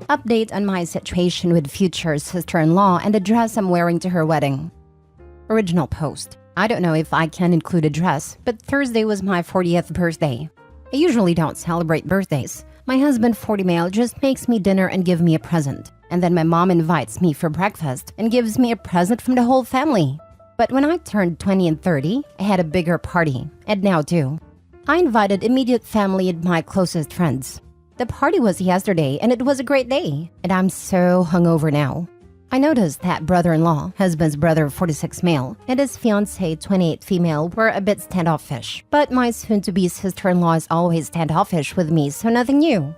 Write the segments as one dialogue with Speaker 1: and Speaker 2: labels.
Speaker 1: Update on my situation with future sister-in-law and the dress I'm wearing to her wedding. Original post. I don't know if I can include a dress, but Thursday was my 40th birthday. I usually don't celebrate birthdays. My husband, 40 male, just makes me dinner and give me a present. And then my mom invites me for breakfast and gives me a present from the whole family. But when I turned 20 and 30, I had a bigger party, and now too. I invited immediate family and my closest friends. The party was yesterday and it was a great day, and I'm so hungover now. I noticed that brother-in-law, husband's brother 46 male, and his fiancée 28 female were a bit standoffish. But my soon-to-be sister-in-law is always standoffish with me, so nothing new.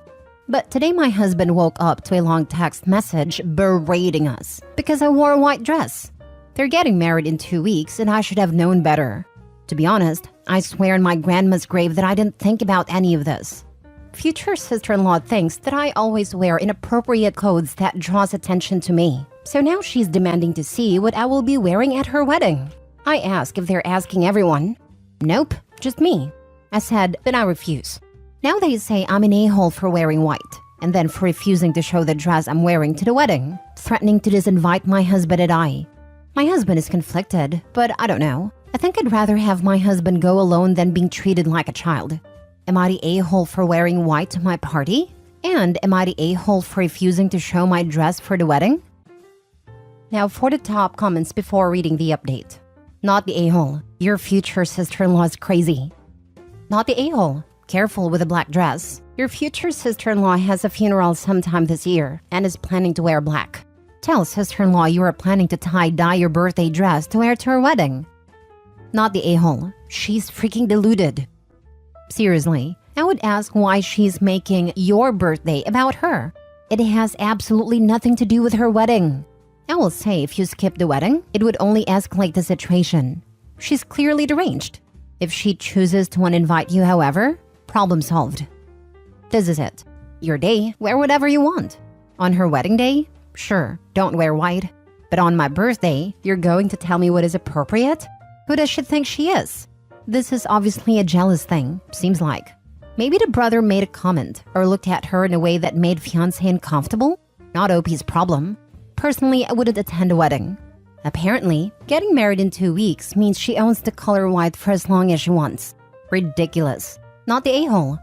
Speaker 1: But today my husband woke up to a long text message berating us because I wore a white dress. They're getting married in 2 weeks and I should have known better. To be honest, I swear on my grandma's grave that I didn't think about any of this. Future sister-in-law thinks that I always wear inappropriate clothes that draws attention to me. So now she's demanding to see what I will be wearing at her wedding. I ask if they're asking everyone. Nope, just me. I said that I refuse. Now they say I'm an a-hole for wearing white, and then for refusing to show the dress I'm wearing to the wedding, threatening to disinvite my husband and I. My husband is conflicted, but I don't know. I think I'd rather have my husband go alone than being treated like a child. Am I the a-hole for wearing white to my party? And am I the a-hole for refusing to show my dress for the wedding? Now for the top comments before reading the update. Not the a-hole. Your future sister-in-law is crazy. Not the a-hole. Careful with a black dress. Your future sister-in-law has a funeral sometime this year and is planning to wear black. Tell sister-in-law you are planning to tie-dye your birthday dress to wear to her wedding. Not the a-hole. She's freaking deluded. Seriously, I would ask why she's making your birthday about her. It has absolutely nothing to do with her wedding. I will say if you skip the wedding, it would only escalate the situation. She's clearly deranged. If she chooses to uninvite you, however, problem solved. This is it. Your day, wear whatever you want. On her wedding day, sure, don't wear white. But on my birthday, you're going to tell me what is appropriate? Who does she think she is? This is obviously a jealous thing, seems like. Maybe the brother made a comment or looked at her in a way that made fiancé uncomfortable? Not OP's problem. Personally, I wouldn't attend a wedding. Apparently, getting married in 2 weeks means she owns the color white for as long as she wants. Ridiculous. Not the a-hole.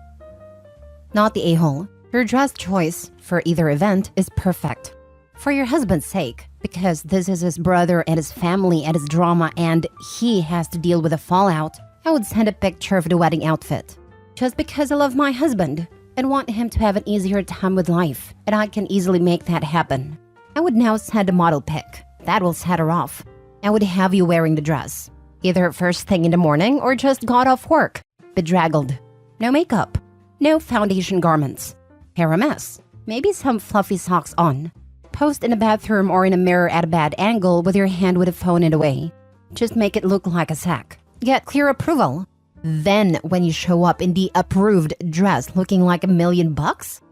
Speaker 1: Not the a-hole. Your dress choice for either event is perfect. For your husband's sake, because this is his brother and his family and his drama and he has to deal with the fallout, I would send a picture of the wedding outfit. Just because I love my husband and want him to have an easier time with life, and I can easily make that happen. I would now send a model pic. That will set her off. I would have you wearing the dress. Either first thing in the morning or just got off work. Bedraggled. No makeup. No foundation garments. Hair a mess. Maybe some fluffy socks on. Post in a bathroom or in a mirror at a bad angle with your hand with a phone in the way. Just make it look like a sack. Get clear approval. Then when you show up in the approved dress looking like $1 million,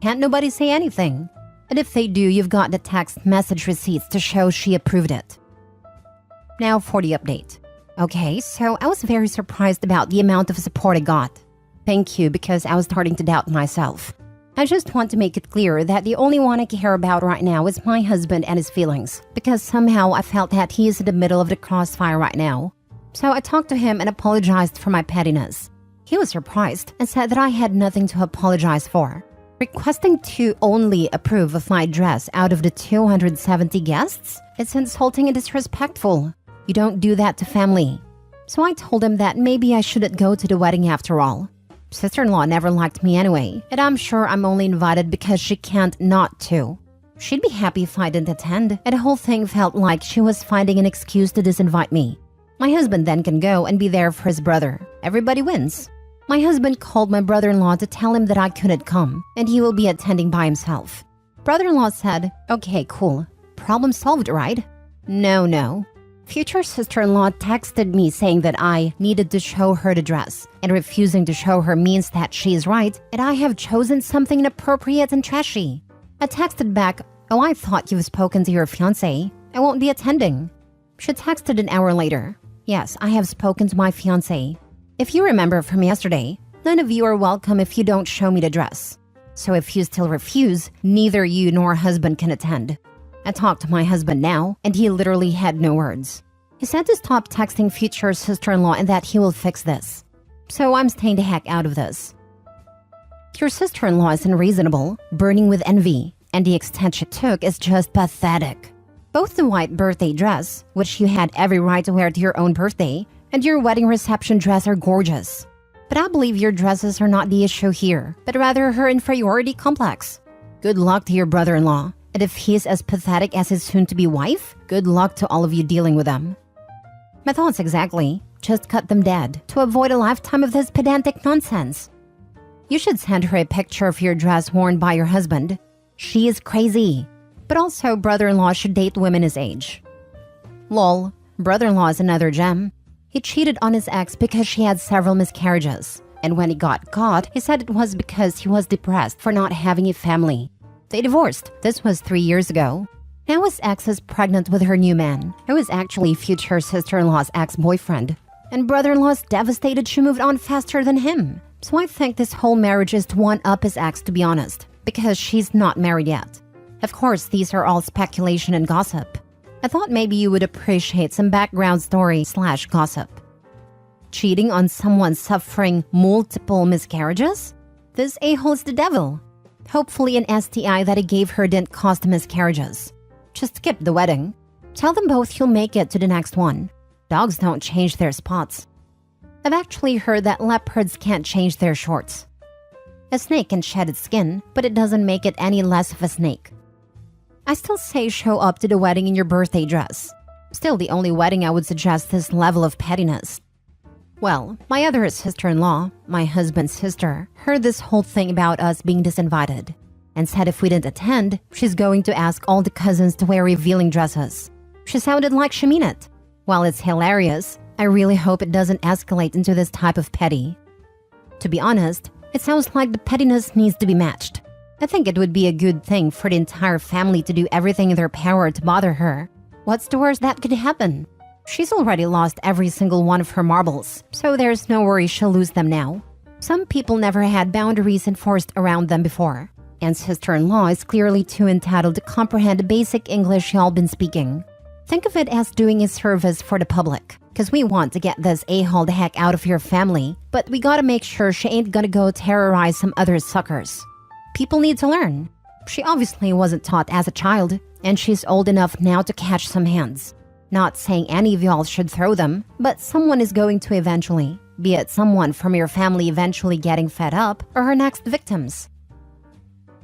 Speaker 1: can't nobody say anything. And if they do, you've got the text message receipts to show she approved it. Now for the update. Okay, so I was very surprised about the amount of support I got. Thank you, because I was starting to doubt myself. I just want to make it clear that the only one I care about right now is my husband and his feelings, because somehow I felt that he is in the middle of the crossfire right now. So I talked to him and apologized for my pettiness. He was surprised and said that I had nothing to apologize for. Requesting to only approve of my dress out of the 270 guests? It's insulting and disrespectful. You don't do that to family. So I told him that maybe I shouldn't go to the wedding after all. Sister-in-law never liked me anyway, and I'm sure I'm only invited because she can't not to. She'd be happy if I didn't attend, and the whole thing felt like she was finding an excuse to disinvite me. My husband then can go and be there for his brother. Everybody wins. My husband called my brother-in-law to tell him that I couldn't come, and he will be attending by himself. Brother-in-law said, okay, cool. Problem solved, right? No. Future sister-in-law texted me saying that I needed to show her the dress, and refusing to show her means that she is right, and I have chosen something inappropriate and trashy. I texted back, oh, I thought you've spoken to your fiancé. I won't be attending. She texted an hour later. Yes, I have spoken to my fiancé. If you remember from yesterday, none of you are welcome if you don't show me the dress. So if you still refuse, neither you nor husband can attend. I talked to my husband now, and he literally had no words. He said to stop texting future sister-in-law and that he will fix this. So I'm staying the heck out of this. Your sister-in-law is unreasonable, burning with envy, and the extent she took is just pathetic. Both the white birthday dress, which you had every right to wear to your own birthday, and your wedding reception dress are gorgeous. But I believe your dresses are not the issue here, but rather her inferiority complex. Good luck to your brother-in-law, and if he's as pathetic as his soon-to-be wife, good luck to all of you dealing with them. My thoughts exactly. Just cut them dead to avoid a lifetime of this pedantic nonsense. You should send her a picture of your dress worn by your husband. She is crazy. But also, brother-in-law should date women his age. Lol, brother-in-law is another gem. He cheated on his ex because she had several miscarriages. And when he got caught, he said it was because he was depressed for not having a family. They divorced. This was 3 years ago. Now his ex is pregnant with her new man, who is actually future sister-in-law's ex-boyfriend. And brother-in-law is devastated she moved on faster than him. So I think this whole marriage is to one-up his ex, to be honest, because she's not married yet. Of course, these are all speculation and gossip. I thought maybe you would appreciate some background story/gossip. Cheating on someone suffering multiple miscarriages? This a-hole's the devil. Hopefully an STI that he gave her didn't cost miscarriages. Just skip the wedding. Tell them both you'll make it to the next one. Dogs don't change their spots. I've actually heard that leopards can't change their shorts. A snake can shed its skin, but it doesn't make it any less of a snake. I still say show up to the wedding in your birthday dress. Still the only wedding I would suggest this level of pettiness. Well, my other sister-in-law, my husband's sister, heard this whole thing about us being disinvited and said if we didn't attend, she's going to ask all the cousins to wear revealing dresses. She sounded like she meant it. While it's hilarious, I really hope it doesn't escalate into this type of petty. To be honest, it sounds like the pettiness needs to be matched. I think it would be a good thing for the entire family to do everything in their power to bother her. What's the worst that could happen? She's already lost every single one of her marbles, so there's no worry she'll lose them now. Some people never had boundaries enforced around them before, and sister-in-law is clearly too entitled to comprehend the basic English y'all been speaking. Think of it as doing a service for the public, because we want to get this a-hole the heck out of your family, but we gotta make sure she ain't gonna go terrorize some other suckers. People need to learn. She obviously wasn't taught as a child, and she's old enough now to catch some hands. Not saying any of y'all should throw them, but someone is going to eventually, be it someone from your family eventually getting fed up or her next victims.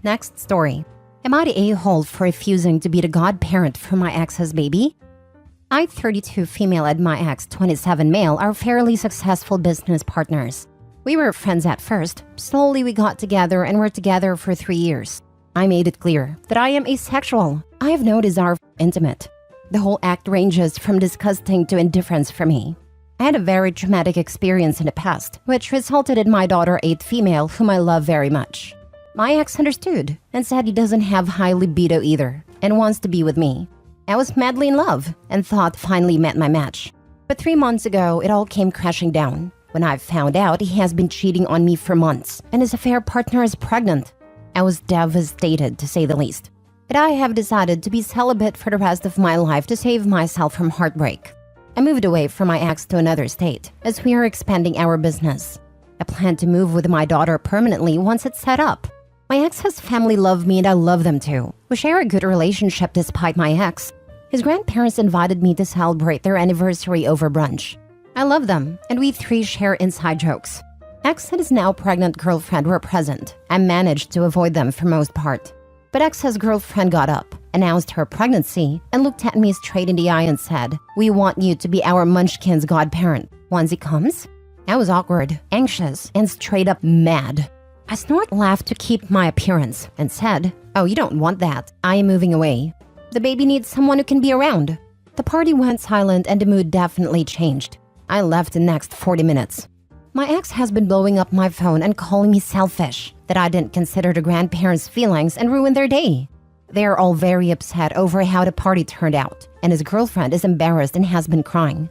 Speaker 1: Next story. Am I the a-hole for refusing to be the godparent for my ex's baby? I, 32 female, and my ex, 27 male, are fairly successful business partners. We were friends at first. Slowly we got together and were together for 3 years. I made it clear that I am asexual. I have no desire for intimate. The whole act ranges from disgusting to indifference for me. I had a very traumatic experience in the past, which resulted in my daughter, 8th female, whom I love very much. My ex understood and said he doesn't have high libido either and wants to be with me. I was madly in love and thought finally met my match. But 3 months ago, it all came crashing down when I found out he has been cheating on me for months and his affair partner is pregnant. I was devastated, to say the least. But I have decided to be celibate for the rest of my life to save myself from heartbreak. I moved away from my ex to another state as we are expanding our business. I plan to move with my daughter permanently once it's set up. My ex's family love me and I love them too. We share a good relationship despite my ex. His grandparents invited me to celebrate their anniversary over brunch. I love them, and we 3 share inside jokes. Ex and his now pregnant girlfriend were present. I managed to avoid them for most part. But ex's girlfriend got up, announced her pregnancy, and looked at me straight in the eye and said, "We want you to be our munchkin's godparent once he comes." I was awkward, anxious, and straight up mad. I snort laughed to keep my appearance and said, "Oh, you don't want that. I am moving away. The baby needs someone who can be around." The party went silent and the mood definitely changed. I left the next 40 minutes. My ex has been blowing up my phone and calling me selfish, that I didn't consider the grandparents' feelings and ruin their day. They are all very upset over how the party turned out, and his girlfriend is embarrassed and has been crying.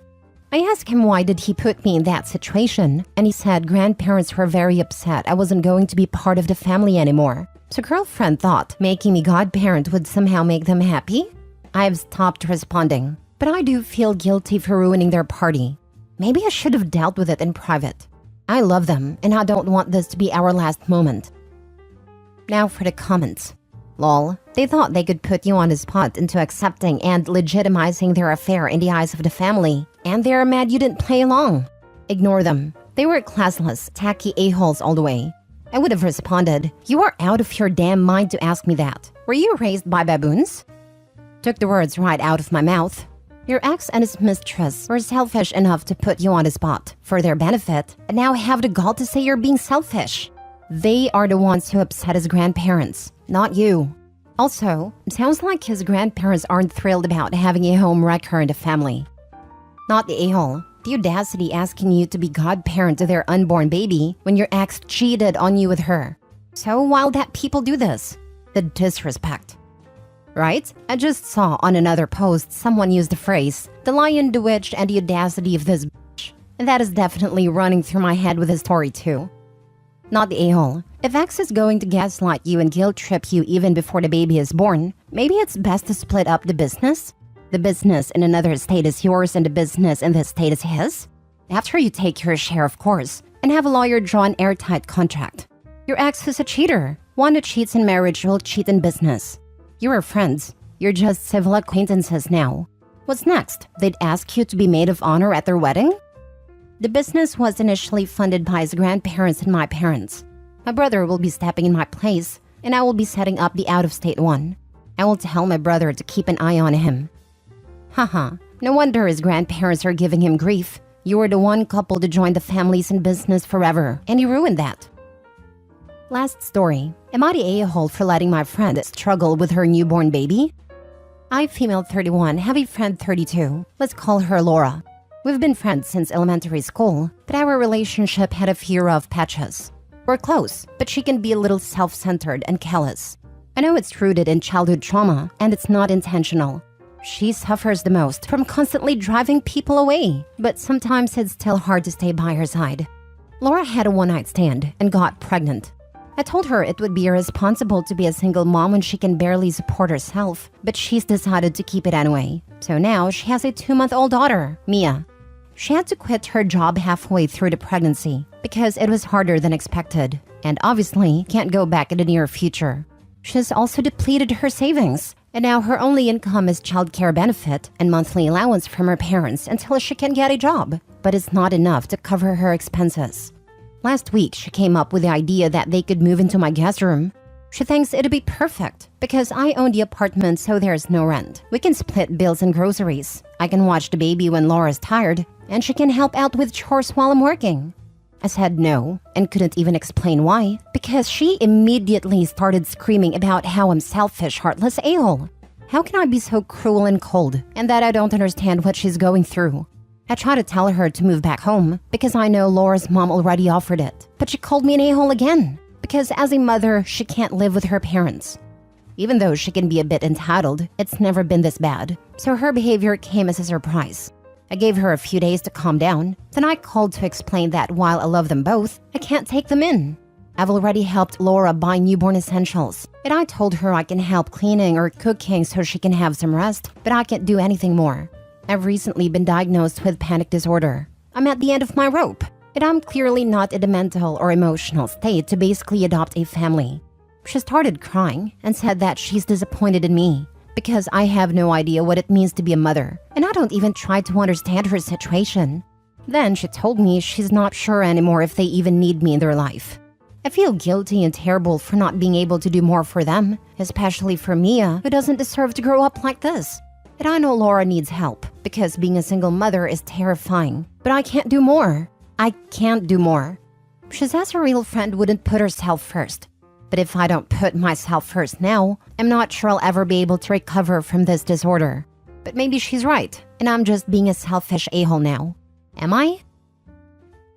Speaker 1: I asked him why did he put me in that situation, and he said grandparents were very upset I wasn't going to be part of the family anymore. So girlfriend thought making me godparent would somehow make them happy? I've stopped responding, but I do feel guilty for ruining their party. Maybe I should have dealt with it in private. I love them, and I don't want this to be our last moment. Now for the comments. Lol, they thought they could put you on the spot into accepting and legitimizing their affair in the eyes of the family, and they're mad you didn't play along. Ignore them. They were classless, tacky a-holes all the way. I would have responded, you are out of your damn mind to ask me that. Were you raised by baboons? Took the words right out of my mouth. Your ex and his mistress were selfish enough to put you on the spot for their benefit, and now have the gall to say you're being selfish. They are the ones who upset his grandparents, not you. Also, it sounds like his grandparents aren't thrilled about having a home wrecker in the family. Not the a-hole. The audacity asking you to be godparent to their unborn baby when your ex cheated on you with her. So wild that people do this. The disrespect. Right? I just saw on another post someone use the phrase, the lion, the witch, and the audacity of this bitch. And that is definitely running through my head with his story too. Not the a-hole. If ex is going to gaslight you and guilt trip you even before the baby is born, maybe it's best to split up the business? The business in another state is yours and the business in this state is his? After you take your share, of course, and have a lawyer draw an airtight contract. Your ex is a cheater. One who cheats in marriage will cheat in business. You are friends. You're just civil acquaintances now. What's next? They'd ask you to be maid of honor at their wedding? The business was initially funded by his grandparents and my parents. My brother will be stepping in my place, and I will be setting up the out-of-state one. I will tell my brother to keep an eye on him. Haha, no wonder his grandparents are giving him grief. You were the one couple to join the families in business forever, and you ruined that. Last story. Am I the a-hole for letting my friend struggle with her newborn baby? I, female 31, have a friend 32. Let's call her Laura. We've been friends since elementary school, but our relationship had a few rough patches. We're close, but she can be a little self-centered and callous. I know it's rooted in childhood trauma, and it's not intentional. She suffers the most from constantly driving people away, but sometimes it's still hard to stay by her side. Laura had a one-night stand and got pregnant. I told her it would be irresponsible to be a single mom when she can barely support herself, but she's decided to keep it anyway. So now she has a 2-month-old daughter, Mia. She had to quit her job halfway through the pregnancy because it was harder than expected, and obviously can't go back in the near future. She's also depleted her savings, and now her only income is childcare benefit and monthly allowance from her parents until she can get a job, but it's not enough to cover her expenses. Last week, she came up with the idea that they could move into my guest room. She thinks it'd be perfect because I own the apartment, so there's no rent. We can split bills and groceries. I can watch the baby when Laura's tired, and she can help out with chores while I'm working. I said no and couldn't even explain why because she immediately started screaming about how I'm selfish, heartless a-hole. How can I be so cruel and cold and that I don't understand what she's going through? I tried to tell her to move back home because I know Laura's mom already offered it, but she called me an a-hole again because as a mother, she can't live with her parents. Even though she can be a bit entitled, it's never been this bad, so her behavior came as a surprise. I gave her a few days to calm down, then I called to explain that while I love them both, I can't take them in. I've already helped Laura buy newborn essentials, and I told her I can help cleaning or cooking so she can have some rest, but I can't do anything more. I've recently been diagnosed with panic disorder. I'm at the end of my rope, and I'm clearly not in the mental or emotional state to basically adopt a family. She started crying and said that she's disappointed in me because I have no idea what it means to be a mother, and I don't even try to understand her situation. Then she told me she's not sure anymore if they even need me in their life. I feel guilty and terrible for not being able to do more for them, especially for Mia, who doesn't deserve to grow up like this. And I know Laura needs help because being a single mother is terrifying, but I can't do more. I can't do more. She says her real friend wouldn't put herself first. But if I don't put myself first now, I'm not sure I'll ever be able to recover from this disorder. But maybe she's right, and I'm just being a selfish a-hole now. Am I?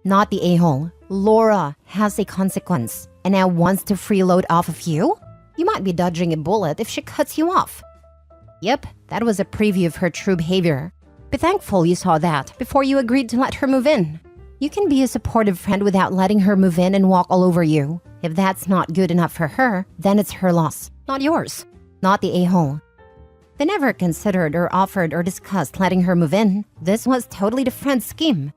Speaker 1: Not the a-hole. Laura has a consequence, and now wants to freeload off of you? You might be dodging a bullet if she cuts you off. Yep, that was a preview of her true behavior. Be thankful you saw that before you agreed to let her move in. You can be a supportive friend without letting her move in and walk all over you. If that's not good enough for her, then it's her loss, not yours, not the a-hole. They never considered or offered or discussed letting her move in. This was totally the friend's scheme.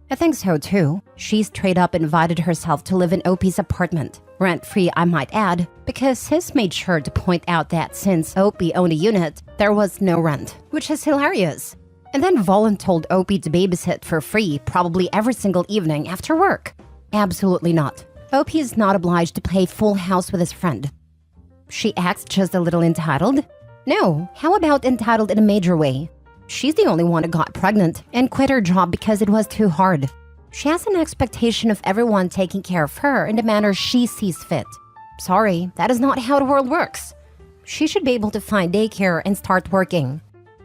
Speaker 1: I think so too. She straight up invited herself to live in OP's apartment. Rent-free, I might add, because sis made sure to point out that since OP owned a unit, there was no rent, which is hilarious. And then Volin told OP to babysit for free probably every single evening after work. Absolutely not. OP is not obliged to play full house with his friend. She acts just a little entitled? No, how about entitled in a major way? She's the only one who got pregnant and quit her job because it was too hard. She has an expectation of everyone taking care of her in the manner she sees fit. Sorry, that is not how the world works. She should be able to find daycare and start working.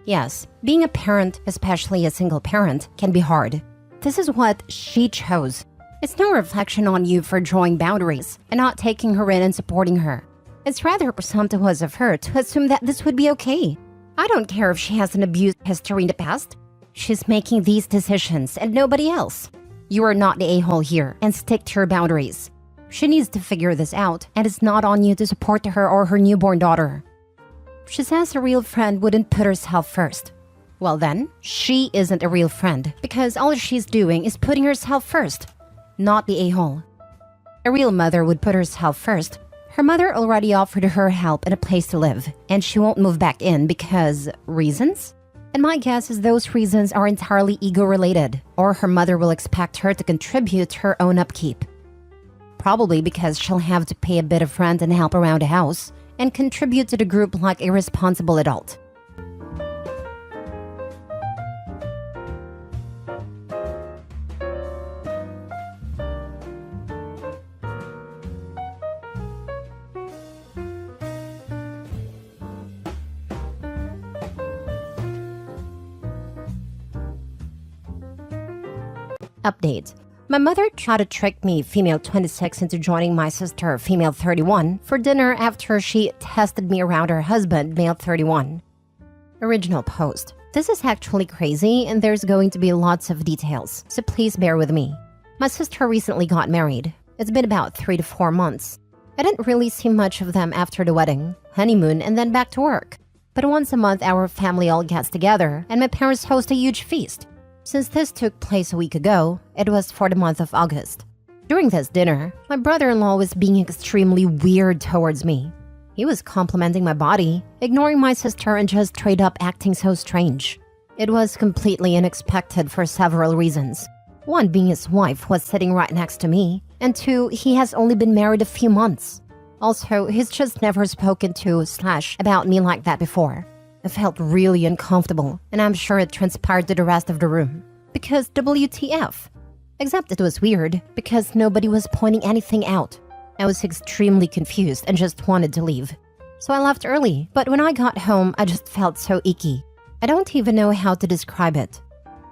Speaker 1: Yes, being a parent, especially a single parent, can be hard. This is what she chose. It's no reflection on you for drawing boundaries and not taking her in and supporting her. It's rather presumptuous of her to assume that this would be okay. I don't care if she has an abuse history in the past. She's making these decisions and nobody else. You are not the a-hole here and stick to your boundaries. She needs to figure this out and it's not on you to support her or her newborn daughter. She says a real friend wouldn't put herself first. Well then, she isn't a real friend because all she's doing is putting herself first, not the a-hole. A real mother would put herself first. Her mother already offered her help and a place to live, and she won't move back in because reasons? And my guess is those reasons are entirely ego-related, or her mother will expect her to contribute to her own upkeep. Probably because she'll have to pay a bit of rent and help around the house, and contribute to the group like a responsible adult. Update. My mother tried to trick me, female 26, into joining my sister, female 31, for dinner after she tested me around her husband, male 31. Original post. This is actually crazy and there's going to be lots of details, so please bear with me. My sister recently got married. It's been about 3 to 4 months. I didn't really see much of them after the wedding, honeymoon, and then back to work. But once a month our family all gets together and my parents host a huge feast. Since this took place a week ago, it was for the month of August. During this dinner, my brother-in-law was being extremely weird towards me. He was complimenting my body, ignoring my sister and just straight up acting so strange. It was completely unexpected for several reasons. One being his wife was sitting right next to me, and two, he has only been married a few months. Also, he's just never spoken to / about me like that before. I felt really uncomfortable, and I'm sure it transpired to the rest of the room. Because WTF? Except it was weird, because nobody was pointing anything out. I was extremely confused and just wanted to leave. So I left early, but when I got home, I just felt so icky. I don't even know how to describe it.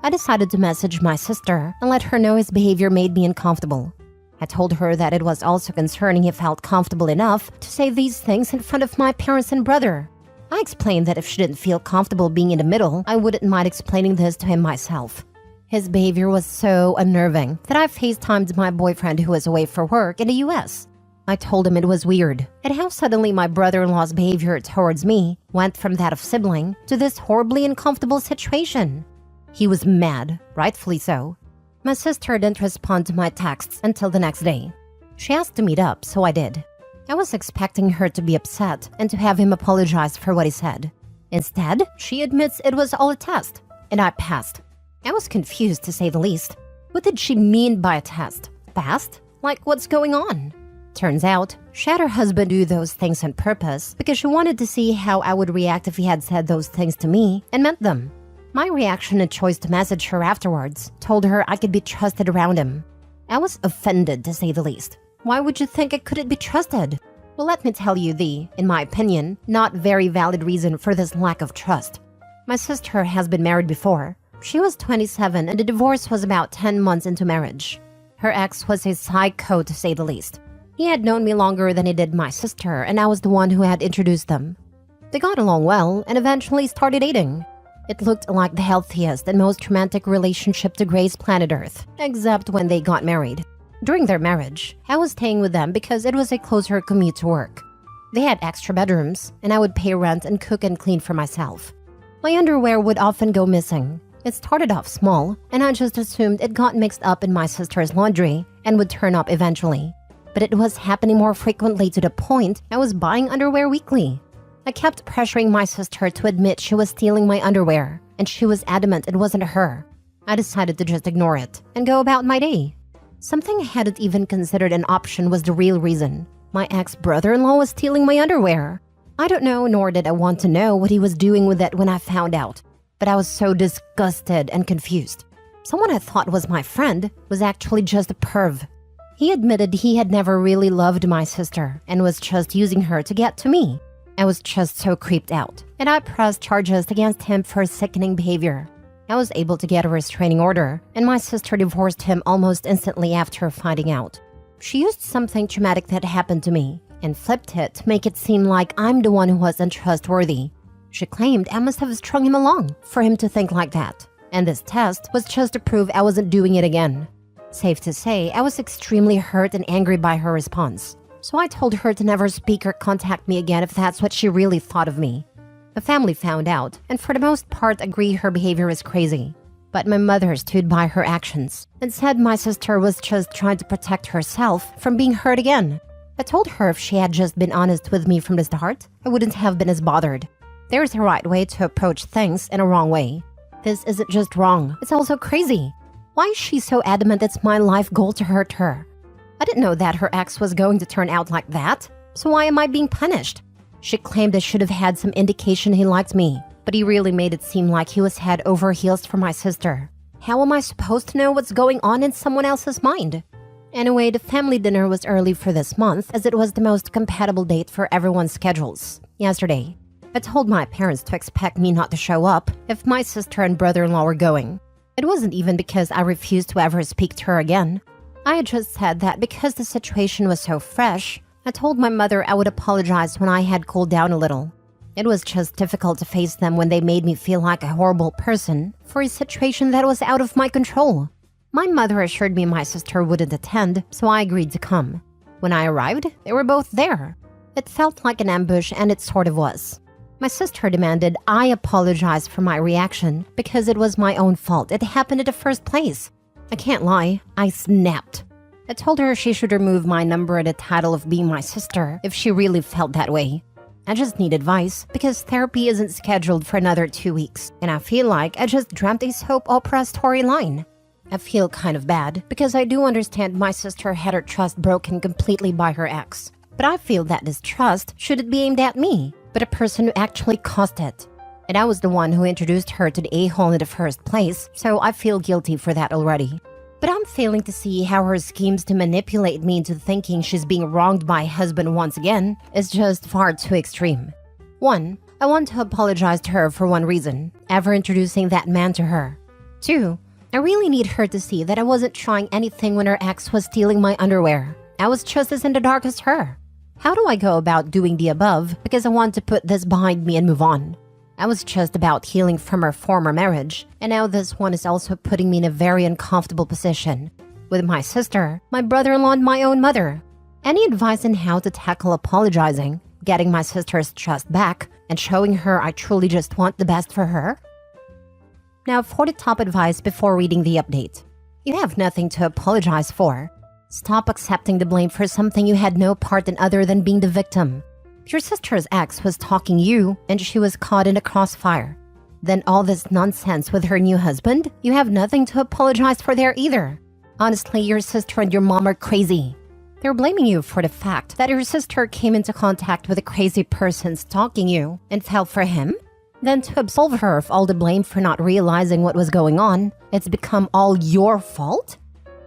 Speaker 1: I decided to message my sister and let her know his behavior made me uncomfortable. I told her that it was also concerning he felt comfortable enough to say these things in front of my parents and brother. I explained that if she didn't feel comfortable being in the middle, I wouldn't mind explaining this to him myself. His behavior was so unnerving that I FaceTimed my boyfriend who was away for work in the US. I told him it was weird, and how suddenly my brother-in-law's behavior towards me went from that of sibling to this horribly uncomfortable situation. He was mad, rightfully so. My sister didn't respond to my texts until the next day. She asked to meet up, so I did. I was expecting her to be upset and to have him apologize for what he said. Instead, she admits it was all a test, and I passed. I was confused to say the least. What did she mean by a test? Passed? Like, what's going on? Turns out, she had her husband do those things on purpose because she wanted to see how I would react if he had said those things to me and meant them. My reaction and choice to message her afterwards told her I could be trusted around him. I was offended, to say the least. Why would you think I couldn't be trusted? Well, let me tell you the, in my opinion, not very valid reason for this lack of trust. My sister has been married before. She was 27 and the divorce was about 10 months into marriage. Her ex was a psycho, to say the least. He had known me longer than he did my sister, and I was the one who had introduced them. They got along well and eventually started dating. It looked like the healthiest and most romantic relationship to grace planet Earth, except when they got married. During their marriage, I was staying with them because it was a closer commute to work. They had extra bedrooms, and I would pay rent and cook and clean for myself. My underwear would often go missing. It started off small, and I just assumed it got mixed up in my sister's laundry and would turn up eventually. But it was happening more frequently to the point I was buying underwear weekly. I kept pressuring my sister to admit she was stealing my underwear, and she was adamant it wasn't her. I decided to just ignore it and go about my day. Something I hadn't even considered an option was the real reason. My ex-brother-in-law was stealing my underwear. I don't know, nor did I want to know what he was doing with it when I found out. But I was so disgusted and confused. Someone I thought was my friend was actually just a perv. He admitted he had never really loved my sister and was just using her to get to me. I was just so creeped out, and I pressed charges against him for sickening behavior. I was able to get a restraining order, and my sister divorced him almost instantly after finding out. She used something traumatic that happened to me and flipped it to make it seem like I'm the one who was untrustworthy. She claimed I must have strung him along for him to think like that, and this test was just to prove I wasn't doing it again. Safe to say, I was extremely hurt and angry by her response. So I told her to never speak or contact me again if that's what she really thought of me. The family found out, and for the most part agree her behavior is crazy. But my mother stood by her actions and said my sister was just trying to protect herself from being hurt again. I told her if she had just been honest with me from the start, I wouldn't have been as bothered. There's a right way to approach things and a wrong way. This isn't just wrong, it's also crazy. Why is she so adamant it's my life goal to hurt her? I didn't know that her ex was going to turn out like that, so why am I being punished? She claimed I should have had some indication he liked me, but he really made it seem like he was head over heels for my sister. How am I supposed to know what's going on in someone else's mind? Anyway, the family dinner was early for this month as it was the most compatible date for everyone's schedules. Yesterday, I told my parents to expect me not to show up if my sister and brother-in-law were going. It wasn't even because I refused to ever speak to her again. I had just said that because the situation was so fresh, I told my mother I would apologize when I had cooled down a little. It was just difficult to face them when they made me feel like a horrible person for a situation that was out of my control. My mother assured me my sister wouldn't attend, so I agreed to come. When I arrived, they were both there. It felt like an ambush, and it sort of was. My sister demanded I apologize for my reaction because it was my own fault. It happened in the first place. I can't lie, I snapped. I told her she should remove my number and the title of being my sister if she really felt that way. I just need advice because therapy isn't scheduled for another 2 weeks, and I feel like I just dreamt a soap opera storyline. I feel kind of bad because I do understand my sister had her trust broken completely by her ex. But I feel that this trust shouldn't be aimed at me, but a person who actually caused it. And I was the one who introduced her to the a-hole in the first place, so I feel guilty for that already. But I'm failing to see how her schemes to manipulate me into thinking she's being wronged by her husband once again is just far too extreme. 1. I want to apologize to her for one reason, ever introducing that man to her. 2. I really need her to see that I wasn't trying anything when her ex was stealing my underwear. I was just as in the dark as her. How do I go about doing the above because I want to put this behind me and move on? I was just about healing from her former marriage, and now this one is also putting me in a very uncomfortable position. With my sister, my brother-in-law, and my own mother. Any advice on how to tackle apologizing, getting my sister's trust back, and showing her I truly just want the best for her? Now for the top advice before reading the update. You have nothing to apologize for. Stop accepting the blame for something you had no part in other than being the victim. Your sister's ex was stalking you, and she was caught in a crossfire. Then all this nonsense with her new husband? You have nothing to apologize for there either. Honestly, your sister and your mom are crazy. They're blaming you for the fact that your sister came into contact with a crazy person stalking you and fell for him. Then to absolve her of all the blame for not realizing what was going on, it's become all your fault?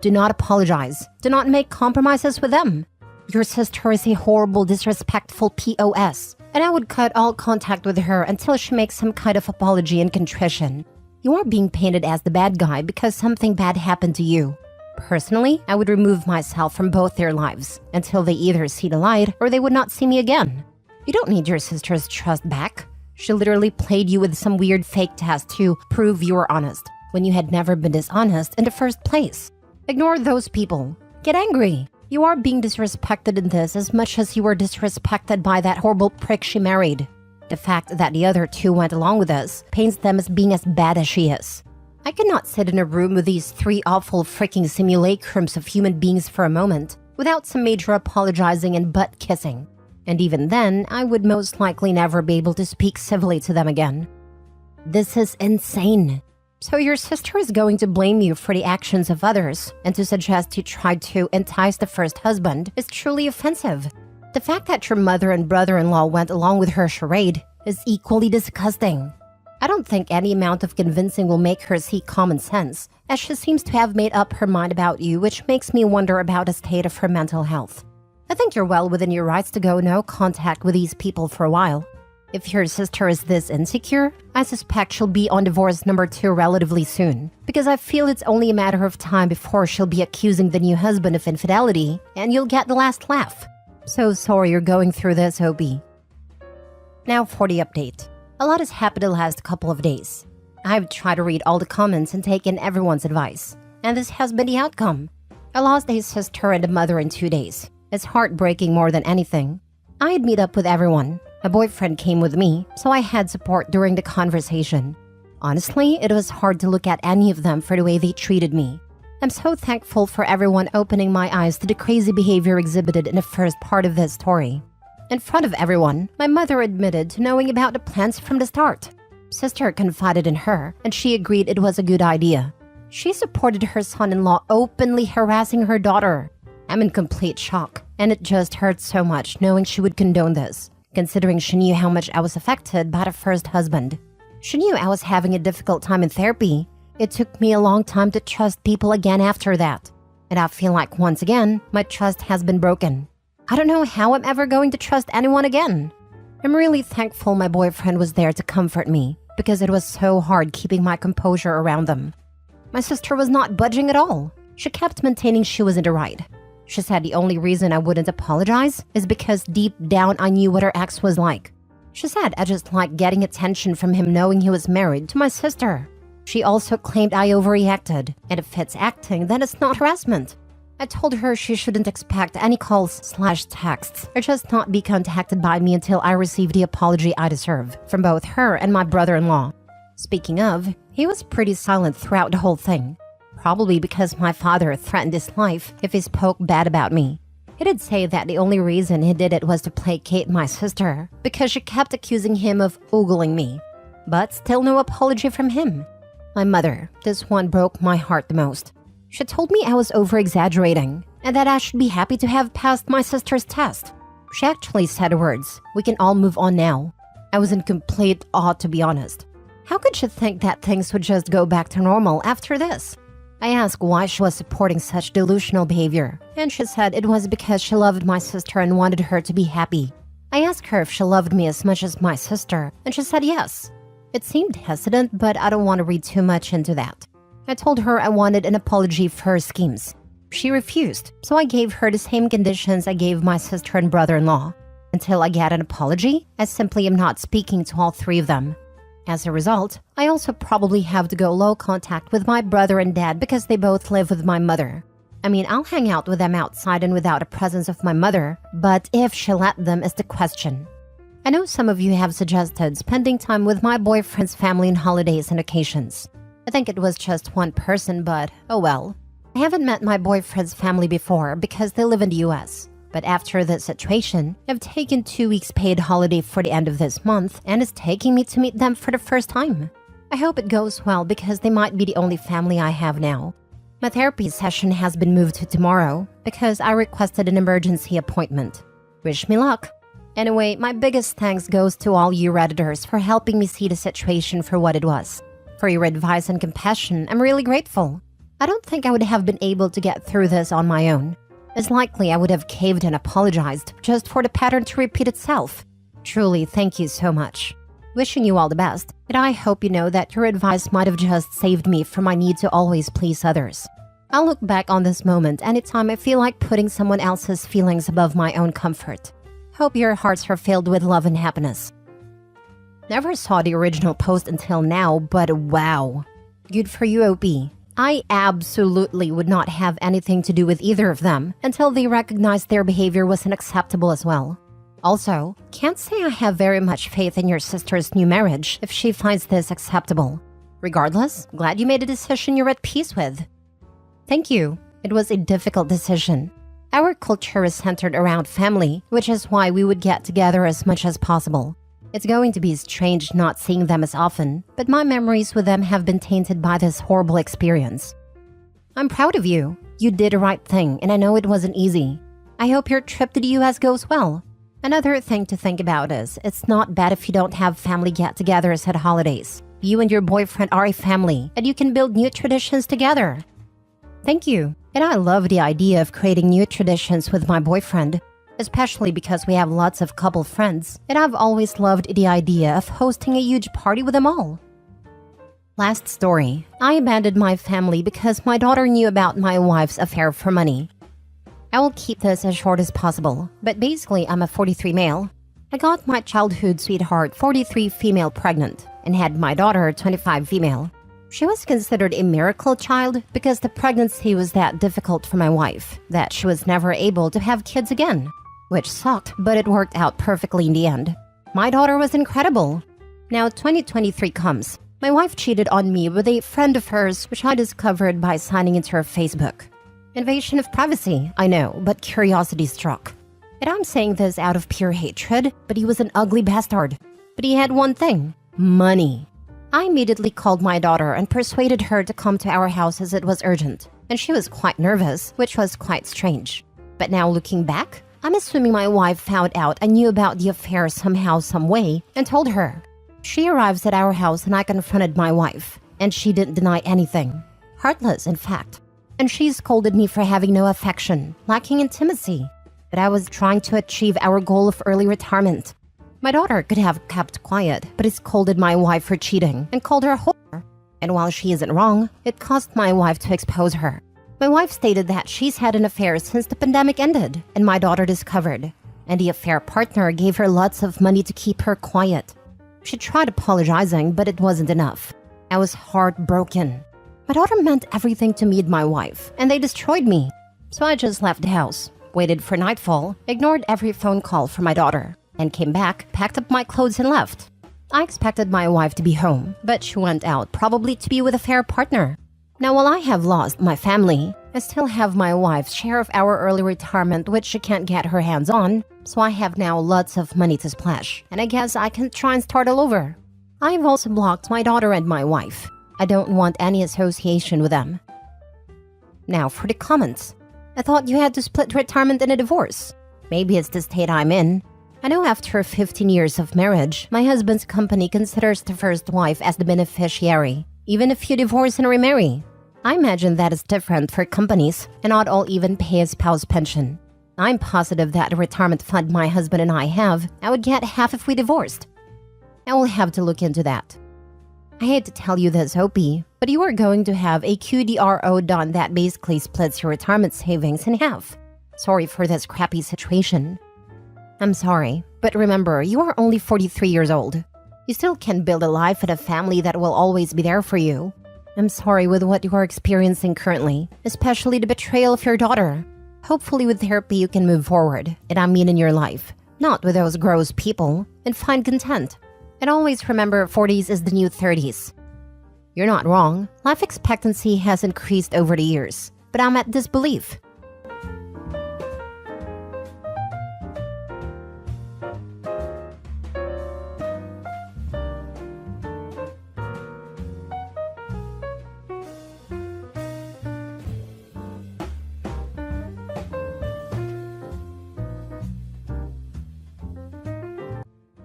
Speaker 1: Do not apologize. Do not make compromises with them. Your sister is a horrible, disrespectful POS, and I would cut all contact with her until she makes some kind of apology and contrition. You are being painted as the bad guy because something bad happened to you. Personally, I would remove myself from both their lives until they either see the light or they would not see me again. You don't need your sister's trust back. She literally played you with some weird fake test to prove you were honest, when you had never been dishonest in the first place. Ignore those people. Get angry. You are being disrespected in this as much as you were disrespected by that horrible prick she married. The fact that the other two went along with this paints them as being as bad as she is. I cannot sit in a room with these three awful freaking simulacrums of human beings for a moment without some major apologizing and butt kissing. And even then, I would most likely never be able to speak civilly to them again. This is insane. So your sister is going to blame you for the actions of others, and to suggest you tried to entice the first husband is truly offensive. The fact that your mother and brother-in-law went along with her charade is equally disgusting. I don't think any amount of convincing will make her see common sense, as she seems to have made up her mind about you, which makes me wonder about the state of her mental health. I think you're well within your rights to go no contact with these people for a while. If your sister is this insecure, I suspect she'll be on divorce number 2 relatively soon, because I feel it's only a matter of time before she'll be accusing the new husband of infidelity, and you'll get the last laugh. So sorry you're going through this, Opie. Now for the update. A lot has happened the last couple of days. I've tried to read all the comments and take in everyone's advice, and this has been the outcome. I lost a sister and a mother in 2 days. It's heartbreaking more than anything. I'd meet up with everyone. My boyfriend came with me, so I had support during the conversation. Honestly, it was hard to look at any of them for the way they treated me. I'm so thankful for everyone opening my eyes to the crazy behavior exhibited in the first part of this story. In front of everyone, my mother admitted to knowing about the plans from the start. Sister confided in her, and she agreed it was a good idea. She supported her son-in-law openly harassing her daughter. I'm in complete shock, and it just hurts so much knowing she would condone this, considering she knew how much I was affected by the first husband. She knew I was having a difficult time in therapy. It took me a long time to trust people again after that, and I feel like once again, my trust has been broken. I don't know how I'm ever going to trust anyone again. I'm really thankful my boyfriend was there to comfort me, because it was so hard keeping my composure around them. My sister was not budging at all. She kept maintaining she was in the right. She said the only reason I wouldn't apologize is because deep down I knew what her ex was like. She said I just liked getting attention from him knowing he was married to my sister. She also claimed I overreacted, and if it's acting, then it's not harassment. I told her she shouldn't expect any calls/texts or just not be contacted by me until I receive the apology I deserve from both her and my brother-in-law. Speaking of, he was pretty silent throughout the whole thing. Probably because my father threatened his life if he spoke bad about me. He did say that the only reason he did it was to placate my sister, because she kept accusing him of ogling me. But still no apology from him. My mother, this one broke my heart the most. She told me I was over-exaggerating, and that I should be happy to have passed my sister's test. She actually said the words, "We can all move on now." I was in complete awe, to be honest. How could she think that things would just go back to normal after this? I asked why she was supporting such delusional behavior, and she said it was because she loved my sister and wanted her to be happy. I asked her if she loved me as much as my sister, and she said yes. It seemed hesitant, but I don't want to read too much into that. I told her I wanted an apology for her schemes. She refused, so I gave her the same conditions I gave my sister and brother-in-law. Until I get an apology, I simply am not speaking to all 3 of them. As a result, I also probably have to go low contact with my brother and dad because they both live with my mother. I mean, I'll hang out with them outside and without the presence of my mother, but if she'll let them is the question. I know some of you have suggested spending time with my boyfriend's family on holidays and occasions. I think it was just one person, but oh well. I haven't met my boyfriend's family before because they live in the US. But after this situation, I've taken 2 weeks paid holiday for the end of this month, and it's taking me to meet them for the first time. I hope it goes well because they might be the only family I have now. My therapy session has been moved to tomorrow because I requested an emergency appointment. Wish me luck. Anyway, my biggest thanks goes to all you Redditors for helping me see the situation for what it was. For your advice and compassion, I'm really grateful. I don't think I would have been able to get through this on my own. It's likely I would have caved and apologized just for the pattern to repeat itself. Truly, thank you so much. Wishing you all the best, and I hope you know that your advice might have just saved me from my need to always please others. I'll look back on this moment anytime I feel like putting someone else's feelings above my own comfort. Hope your hearts are filled with love and happiness. Never saw the original post until now, but wow. Good for you, OP. I absolutely would not have anything to do with either of them until they recognized their behavior was unacceptable as well. Also, can't say I have very much faith in your sister's new marriage if she finds this acceptable. Regardless, glad you made a decision you're at peace with. Thank you. It was a difficult decision. Our culture is centered around family, which is why we would get together as much as possible. It's going to be strange not seeing them as often, but my memories with them have been tainted by this horrible experience. I'm proud of you. You did the right thing, and I know it wasn't easy. I hope your trip to the US goes well. Another thing to think about is, it's not bad if you don't have family get-togethers at holidays. You and your boyfriend are a family, and you can build new traditions together. Thank you. And I love the idea of creating new traditions with my boyfriend, especially because we have lots of couple friends, and I've always loved the idea of hosting a huge party with them all. Last story. I abandoned my family because my daughter knew about my wife's affair for money. I will keep this as short as possible, but basically I'm a 43 male. I got my childhood sweetheart 43 female pregnant and had my daughter 25 female. She was considered a miracle child because the pregnancy was that difficult for my wife that she was never able to have kids again, which sucked, but it worked out perfectly in the end. My daughter was incredible. Now 2023 comes. My wife cheated on me with a friend of hers, which I discovered by signing into her Facebook. Invasion of privacy, I know, but curiosity struck. And I'm saying this out of pure hatred, but he was an ugly bastard. But he had one thing: money. I immediately called my daughter and persuaded her to come to our house as it was urgent, and she was quite nervous, which was quite strange. But now looking back, I'm assuming my wife found out I knew about the affair somehow, some way, and told her. She arrives at our house and I confronted my wife, and she didn't deny anything. Heartless, in fact. And she scolded me for having no affection, lacking intimacy, that I was trying to achieve our goal of early retirement. My daughter could have kept quiet, but he scolded my wife for cheating and called her a whore. And while she isn't wrong, it caused my wife to expose her. My wife stated that she's had an affair since the pandemic ended, and my daughter discovered. And the affair partner gave her lots of money to keep her quiet. She tried apologizing, but it wasn't enough. I was heartbroken. My daughter meant everything to me and my wife, and they destroyed me. So I just left the house, waited for nightfall, ignored every phone call from my daughter, and came back, packed up my clothes and left. I expected my wife to be home, but she went out, probably to be with a fair partner. Now while I have lost my family, I still have my wife's share of our early retirement, which she can't get her hands on, so I have now lots of money to splash, and I guess I can try and start all over. I've also blocked my daughter and my wife. I don't want any association with them. Now for the comments. I thought you had to split retirement in a divorce. Maybe it's the state I'm in. I know after 15 years of marriage, my husband's company considers the first wife as the beneficiary, even if you divorce and remarry. I imagine that is different for companies, and not all even pay a spouse pension. I'm positive that the retirement fund my husband and I have, I would get half if we divorced. I will have to look into that. I hate to tell you this, OP, but you are going to have a QDRO done that basically splits your retirement savings in half. Sorry for this crappy situation. I'm sorry, but remember, you are only 43 years old. You still can build a life and a family that will always be there for you. I'm sorry with what you are experiencing currently, especially the betrayal of your daughter. Hopefully with therapy you can move forward, and I mean in your life, not with those gross people, and find content. And always remember 40s is the new 30s. You're not wrong, life expectancy has increased over the years, but I'm at disbelief.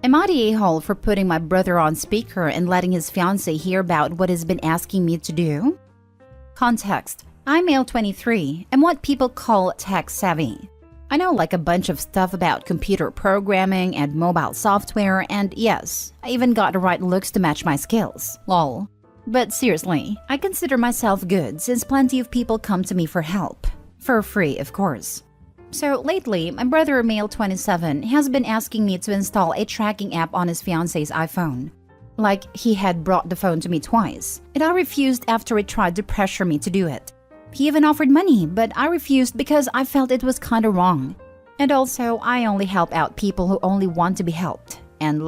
Speaker 2: Am I the a-hole for putting my brother on speaker and letting his fiancé hear about what he's been asking me to do? Context. I'm male 23 and what people call tech savvy. I know like a bunch of stuff about computer programming and mobile software, and yes, I even got the right looks to match my skills. Lol. But seriously, I consider myself good since plenty of people come to me for help. For free, of course. So lately, my brother, male 27, has been asking me to install a tracking app on his fiance's iPhone. Like he had brought the phone to me twice, and I refused after he tried to pressure me to do it. He even offered money, but I refused because I felt it was kinda wrong. And also, I only help out people who only want to be helped, and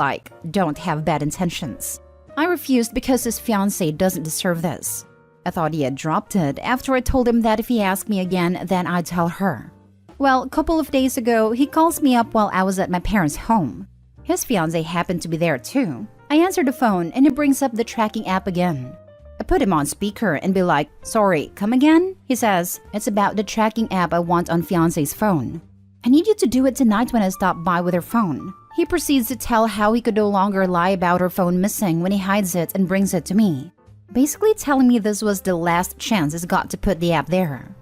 Speaker 2: don't have bad intentions. I refused because his fiancé doesn't deserve this. I thought he had dropped it after I told him that if he asked me again, then I'd tell her. Well, a couple of days ago, he calls me up while I was at my parents' home. His fiancé happened to be there too. I answered the phone and he brings up the tracking app again. I put him on speaker and be like, "Sorry, come again?" He says, "It's about the tracking app I want on fiancé's phone. I need you to do it tonight when I stop by with her phone." He proceeds to tell how he could no longer lie about her phone missing when he hides it and brings it to me. Basically telling me this was the last chance he's got to put the app there.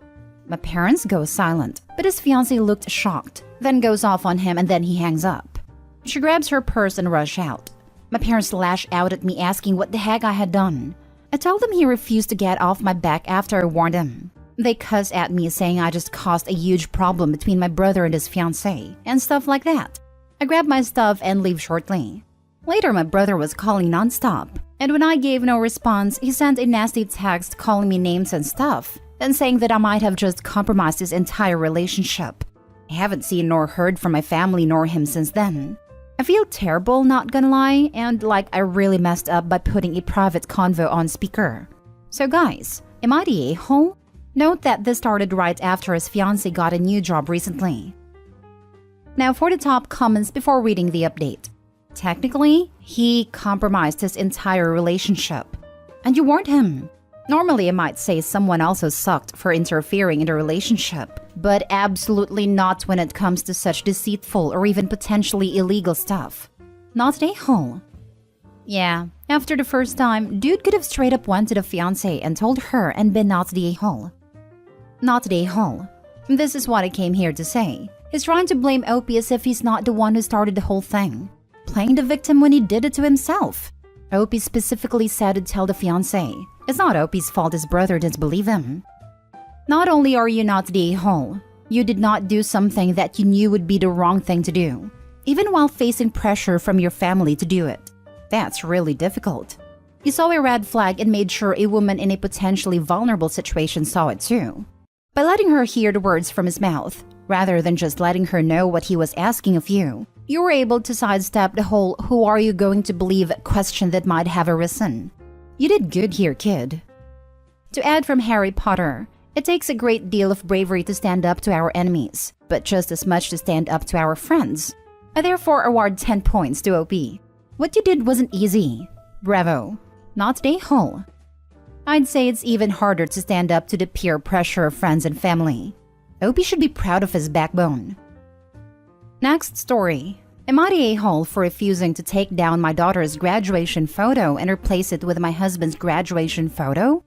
Speaker 2: My parents go silent, but his fiancé looked shocked, then goes off on him and then he hangs up. She grabs her purse and rushes out. My parents lash out at me asking what the heck I had done. I told them he refused to get off my back after I warned him. They cuss at me saying I just caused a huge problem between my brother and his fiancé, and stuff like that. I grab my stuff and leave shortly. Later, my brother was calling nonstop, and when I gave no response, he sent a nasty text calling me names and stuff, and saying that I might have just compromised his entire relationship. I haven't seen nor heard from my family nor him since then. I feel terrible, not gonna lie, and like I really messed up by putting a private convo on speaker. So guys, am I the a-hole? Note that this started right after his fiancé got a new job recently. Now for the top comments before reading the update. Technically, he compromised his entire relationship. And you warned him. Normally, I might say someone also sucked for interfering in the relationship, but absolutely not when it comes to such deceitful or even potentially illegal stuff. Not an a-hole. Yeah, after the first time, dude could have straight up went to the fiancé and told her and been not the a-hole. Not the a-hole. This is what I came here to say. He's trying to blame Opie as if he's not the one who started the whole thing. Playing the victim when he did it to himself. Opie specifically said to tell the fiancé. It's not Opie's fault his brother didn't believe him. Not only are you not the a-hole, you did not do something that you knew would be the wrong thing to do, even while facing pressure from your family to do it. That's really difficult. You saw a red flag and made sure a woman in a potentially vulnerable situation saw it too. By letting her hear the words from his mouth, rather than just letting her know what he was asking of you, you were able to sidestep the whole "who are you going to believe" question that might have arisen. You did good here, kid. To add from Harry Potter, it takes a great deal of bravery to stand up to our enemies, but just as much to stand up to our friends. I therefore award 10 points to OP. What you did wasn't easy. Bravo. Not the a-hole. I'd say it's even harder to stand up to the peer pressure of friends and family. OP should be proud of his backbone. Next story. Am I the a-hole for refusing to take down my daughter's graduation photo and replace it with my husband's graduation photo?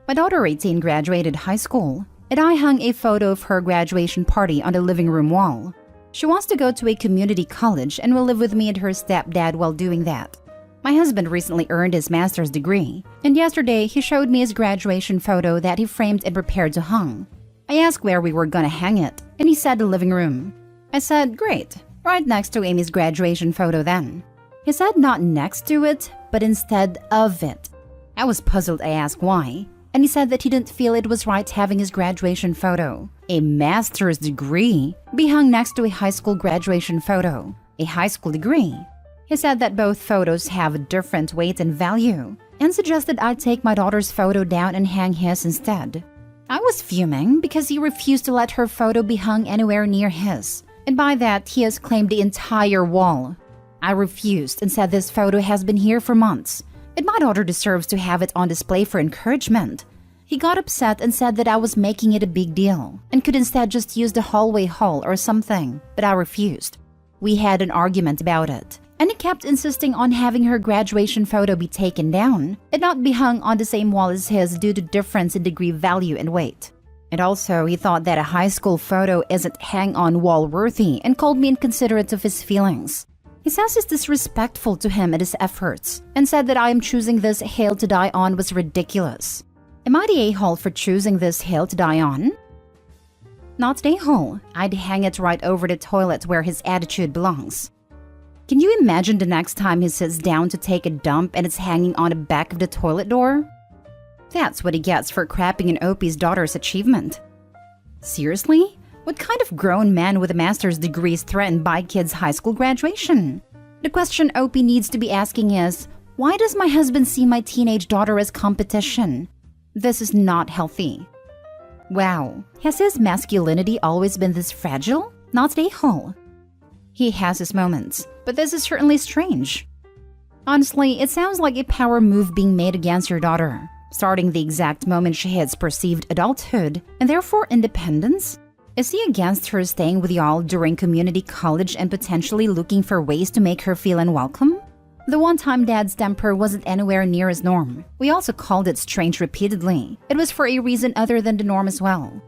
Speaker 2: My daughter 18 graduated high school, and I hung a photo of her graduation party on the living room wall. She wants to go to a community college and will live with me and her stepdad while doing that. My husband recently earned his master's degree, and yesterday he showed me his graduation photo that he framed and prepared to hang. I asked where we were gonna hang it, and he said the living room. I said, great, right next to Amy's graduation photo then. He said not next to it, but instead of it. I was puzzled. I asked why, and he said that he didn't feel it was right having his graduation photo, a master's degree, be hung next to a high school graduation photo, a high school degree. He said that both photos have a different weight and value, and suggested I take my daughter's photo down and hang his instead. I was fuming because he refused to let her photo be hung anywhere near his, and by that he has claimed the entire wall. I refused and said this photo has been here for months, and my daughter deserves to have it on display for encouragement. He got upset and said that I was making it a big deal, and could instead just use the hallway hall or something, but I refused. We had an argument about it, and he kept insisting on having her graduation photo be taken down and not be hung on the same wall as his due to difference in degree value and weight. And also, he thought that a high school photo isn't hang-on wall worthy and called me inconsiderate of his feelings. He says it's disrespectful to him and his efforts, and said that I am choosing this hill to die on was ridiculous. Am I the a-hole for choosing this hill to die on? Not a-hole. I'd hang it right over the toilet where his attitude belongs. Can you imagine the next time he sits down to take a dump and it's hanging on the back of the toilet door? That's what he gets for crapping in Opie's daughter's achievement. Seriously? What kind of grown man with a master's degree is threatened by kids' high school graduation? The question Opie needs to be asking is, why does my husband see my teenage daughter as competition? This is not healthy. Wow, has his masculinity always been this fragile? Not a-hole. He has his moments, but this is certainly strange. Honestly, it sounds like a power move being made against your daughter, starting the exact moment she hits perceived adulthood and therefore independence. Is he against her staying with y'all during community college and potentially looking for ways to make her feel unwelcome? The one-time dad's temper wasn't anywhere near his norm. We also called it strange repeatedly. It was for a reason other than the norm as well.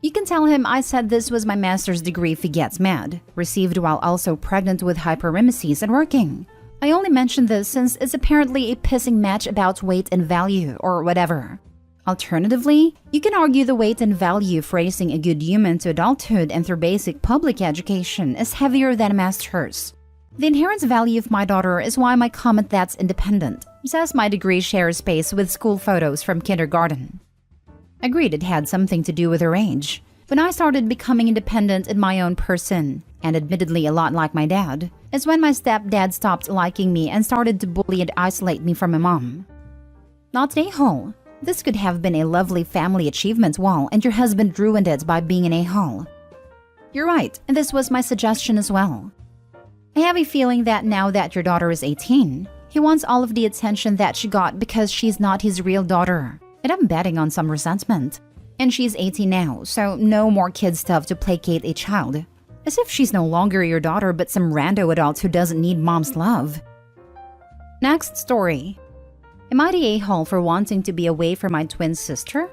Speaker 2: You can tell him I said this was my master's degree if he gets mad, received while also pregnant with hyperemesis and working. I only mention this since it's apparently a pissing match about weight and value or whatever. Alternatively, you can argue the weight and value of raising a good human to adulthood and through basic public education is heavier than a master's. The inherent value of my daughter is why my comment that's independent, says my degree shares space with school photos from kindergarten. Agreed it had something to do with her age. When I started becoming independent in my own person, and admittedly a lot like my dad, is when my stepdad stopped liking me and started to bully and isolate me from my mom. Not a-hole. This could have been a lovely family achievement wall and your husband ruined it by being an a-hole. You're right, and this was my suggestion as well. I have a feeling that now that your daughter is 18, he wants all of the attention that she got because she's not his real daughter. And I'm betting on some resentment. And she's 18 now, so no more kid stuff to placate a child. As if she's no longer your daughter but some rando adult who doesn't need mom's love. Next story. Am I the a-hole for wanting to be away from my twin sister?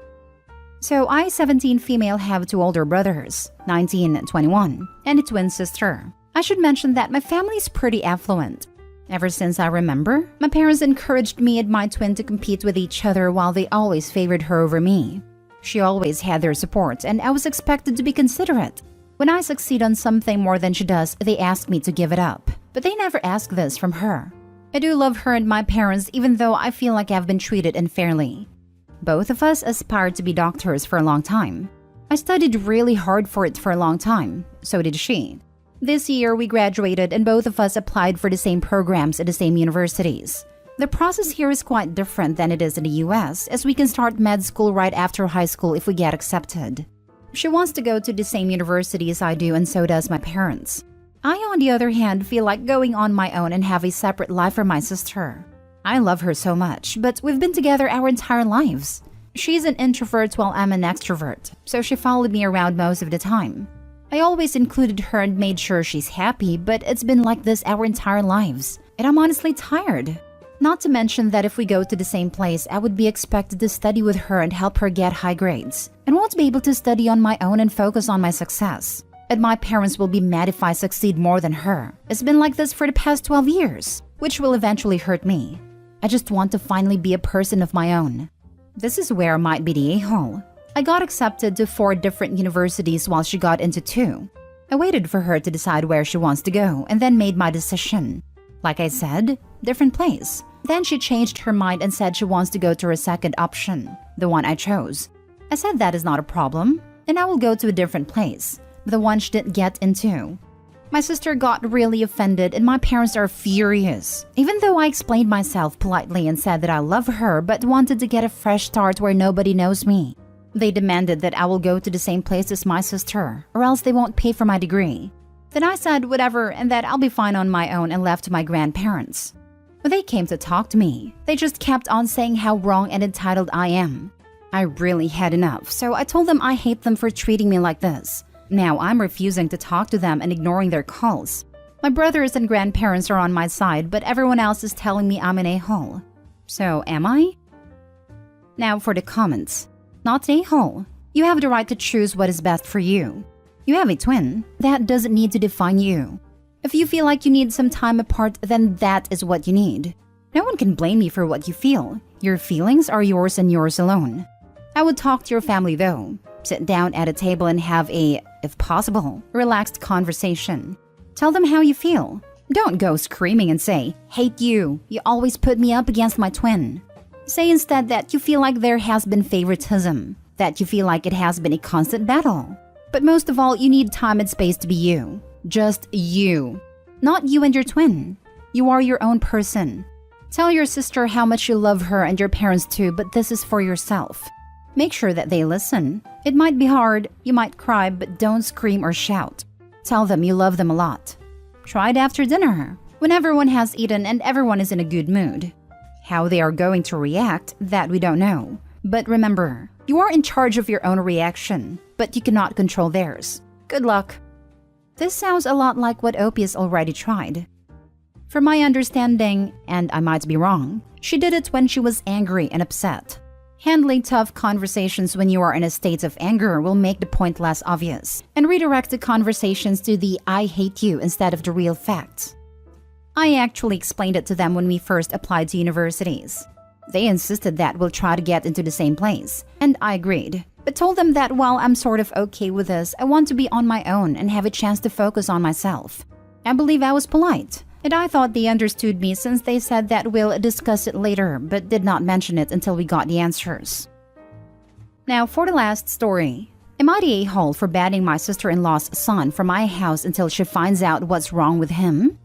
Speaker 2: So I, 17 female, have two older brothers, 19 and 21, and a twin sister. I should mention that my family is pretty affluent. Ever since I remember, my parents encouraged me and my twin to compete with each other while they always favored her over me. She always had their support, and I was expected to be considerate. When I succeed on something more than she does, they ask me to give it up. But they never ask this from her. I do love her and my parents, even though I feel like I've been treated unfairly. Both of us aspired to be doctors for a long time. I studied really hard for it for a long time. So did she. This year, we graduated and both of us applied for the same programs at the same universities. The process here is quite different than it is in the US, as we can start med school right after high school if we get accepted. She wants to go to the same university as I do, and so does my parents. I, on the other hand, feel like going on my own and have a separate life from my sister. I love her so much, but we've been together our entire lives. She's an introvert while I'm an extrovert, so she followed me around most of the time. I always included her and made sure she's happy, but it's been like this our entire lives, and I'm honestly tired. Not to mention that if we go to the same place, I would be expected to study with her and help her get high grades, and won't be able to study on my own and focus on my success. And my parents will be mad if I succeed more than her. It's been like this for the past 12 years, which will eventually hurt me. I just want to finally be a person of my own. This is where I might be the a-hole. I got accepted to 4 different universities while she got into 2. I waited for her to decide where she wants to go and then made my decision. Like I said, different place. Then she changed her mind and said she wants to go to her second option, the one I chose. I said that is not a problem, and I will go to a different place, the one she didn't get into. My sister got really offended and my parents are furious, even though I explained myself politely and said that I love her but wanted to get a fresh start where nobody knows me. They demanded that I will go to the same place as my sister, or else they won't pay for my degree. Then I said whatever and that I'll be fine on my own and left to my grandparents. When they came to talk to me, they just kept on saying how wrong and entitled I am. I really had enough, so I told them I hate them for treating me like this. Now I'm refusing to talk to them and ignoring their calls. My brothers and grandparents are on my side, but everyone else is telling me I'm an a-hole. So am I? Now for the comments. Not an a-hole. You have the right to choose what is best for you. You have a twin. That doesn't need to define you. If you feel like you need some time apart, then that is what you need. No one can blame you for what you feel. Your feelings are yours and yours alone. I would talk to your family though. Sit down at a table and have a, if possible, relaxed conversation. Tell them how you feel. Don't go screaming and say, "Hate you. You always put me up against my twin." Say instead that you feel like there has been favoritism, that you feel like it has been a constant battle. But most of all, you need time and space to be you. Just you. Not you and your twin. You are your own person. Tell your sister how much you love her and your parents too, but this is for yourself. Make sure that they listen. It might be hard, you might cry, but don't scream or shout. Tell them you love them a lot. Try it after dinner, when everyone has eaten and everyone is in a good mood. How they are going to react, that we don't know. But remember, you are in charge of your own reaction, but you cannot control theirs. Good luck. This sounds a lot like what Opie has already tried. From my understanding, and I might be wrong, she did it when she was angry and upset. Handling tough conversations when you are in a state of anger will make the point less obvious and redirect the conversations to the "I hate you" instead of the real facts. I actually explained it to them when we first applied to universities. They insisted that we'll try to get into the same place, and I agreed, but told them that while I'm sort of okay with this, I want to be on my own and have a chance to focus on myself. I believe I was polite. And I thought they understood me since they said that we'll discuss it later, but did not mention it until we got the answers. Now for the last story. Am I the a-hole for banning my sister-in-law's son from my house until she finds out what's wrong with him?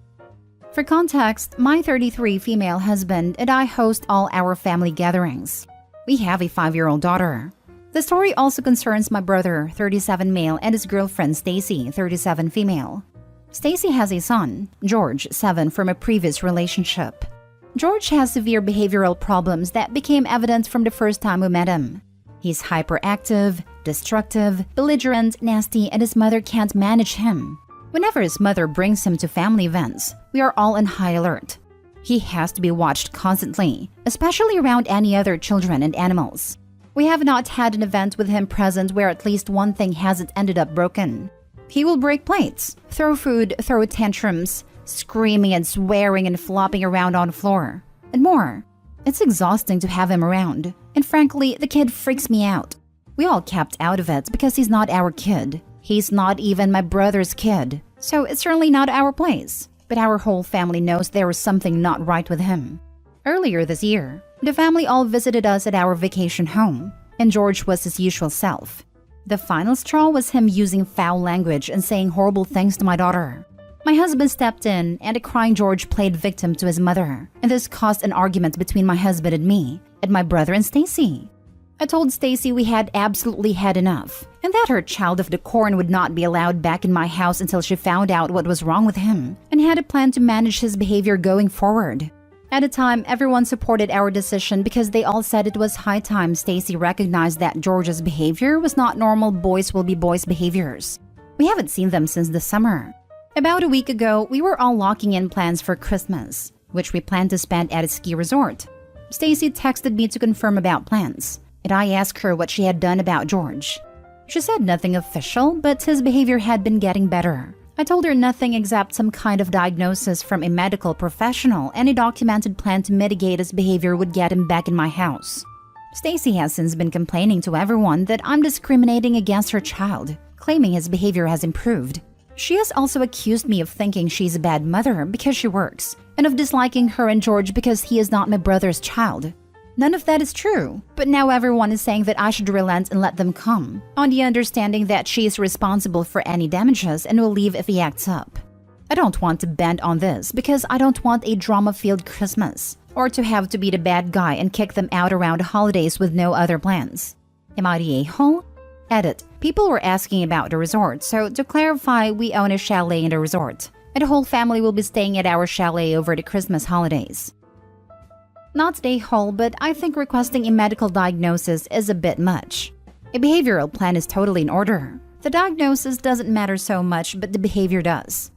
Speaker 2: For context, my 33 female husband and I host all our family gatherings. We have a 5-year-old daughter. The story also concerns my brother, 37 male, and his girlfriend Stacy, 37 female. Stacy has a son, George, 7, from a previous relationship. George has severe behavioral problems that became evident from the first time we met him. He's hyperactive, destructive, belligerent, nasty, and his mother can't manage him. Whenever his mother brings him to family events, we are all on high alert. He has to be watched constantly, especially around any other children and animals. We have not had an event with him present where at least one thing hasn't ended up broken. He will break plates, throw food, throw tantrums, screaming and swearing and flopping around on the floor, and more. It's exhausting to have him around, and frankly, the kid freaks me out. We all kept out of it because he's not our kid. He's not even my brother's kid, so it's certainly not our place. But our whole family knows there was something not right with him. Earlier this year, the family all visited us at our vacation home, and George was his usual self. The final straw was him using foul language and saying horrible things to my daughter. My husband stepped in, and a crying George played victim to his mother, and this caused an argument between my husband and me, and my brother and Stacy. I told Stacy we had absolutely had enough, and that her child of the corn would not be allowed back in my house until she found out what was wrong with him, and had a plan to manage his behavior going forward. At the time, everyone supported our decision because they all said it was high time Stacy recognized that George's behavior was not normal boys will be boys behaviors. We haven't seen them since the summer. About a week ago, we were all locking in plans for Christmas, which we planned to spend at a ski resort. Stacy texted me to confirm about plans, and I asked her what she had done about George. She said nothing official, but his behavior had been getting better. I told her nothing except some kind of diagnosis from a medical professional and a documented plan to mitigate his behavior would get him back in my house. Stacy has since been complaining to everyone that I'm discriminating against her child, claiming his behavior has improved. She has also accused me of thinking she's a bad mother because she works, and of disliking her and George because he is not my brother's child. None of that is true, but now everyone is saying that I should relent and let them come, on the understanding that she is responsible for any damages and will leave if he acts up. I don't want to bend on this because I don't want a drama-filled Christmas, or to have to be the bad guy and kick them out around the holidays with no other plans. Am I the a-hole? Edit. People were asking about the resort, so to clarify, we own a chalet in the resort, and the whole family will be staying at our chalet over the Christmas holidays. Not the a-hole, but I think requesting a medical diagnosis is a bit much. A behavioral plan is totally in order. The diagnosis doesn't matter so much, but the behavior does.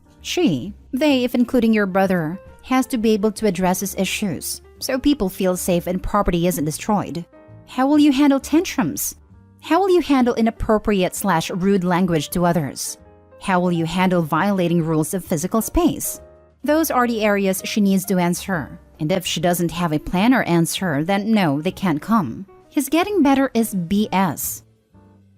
Speaker 2: They, if including your brother, has to be able to address his issues, so people feel safe and property isn't destroyed. How will you handle tantrums? How will you handle inappropriate/rude language to others? How will you handle violating rules of physical space? Those are the areas she needs to answer. And if she doesn't have a plan or answer, then no, they can't come. His getting better is BS.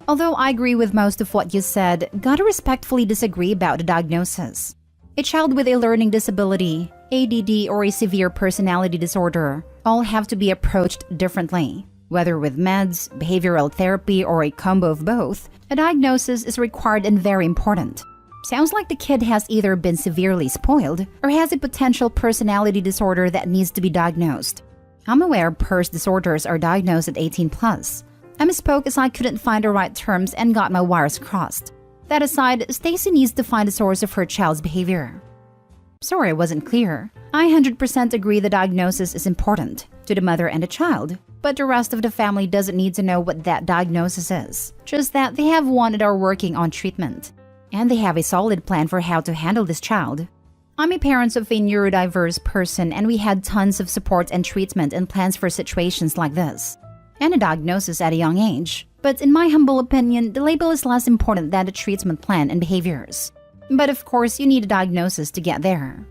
Speaker 2: Although I agree with most of what you said, gotta respectfully disagree about the diagnosis. A child with a learning disability, ADD, or a severe personality disorder all have to be approached differently. Whether with meds, behavioral therapy, or a combo of both, a diagnosis is required and very important. Sounds like the kid has either been severely spoiled or has a potential personality disorder that needs to be diagnosed. I'm aware PERS disorders are diagnosed at 18 plus. I misspoke as I couldn't find the right terms and got my wires crossed. That aside, Stacy needs to find the source of her child's behavior. Sorry I wasn't clear. I 100% agree the diagnosis is important to the mother and the child, but the rest of the family doesn't need to know what that diagnosis is, just that they have one and are working on treatment. And they have a solid plan for how to handle this child. I'm a parent of a neurodiverse person, and we had tons of support and treatment and plans for situations like this. And a diagnosis at a young age. But in my humble opinion, the label is less important than the treatment plan and behaviors. But of course, you need a diagnosis to get there.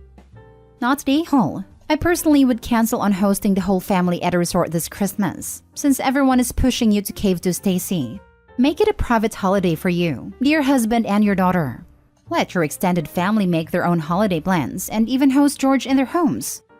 Speaker 2: Not the a-hole. I personally would cancel on hosting the whole family at a resort this Christmas, since everyone is pushing you to cave to Stacy. Make it a private holiday for you, dear husband, and your daughter. Let your extended family make their own holiday plans and even host George in their homes.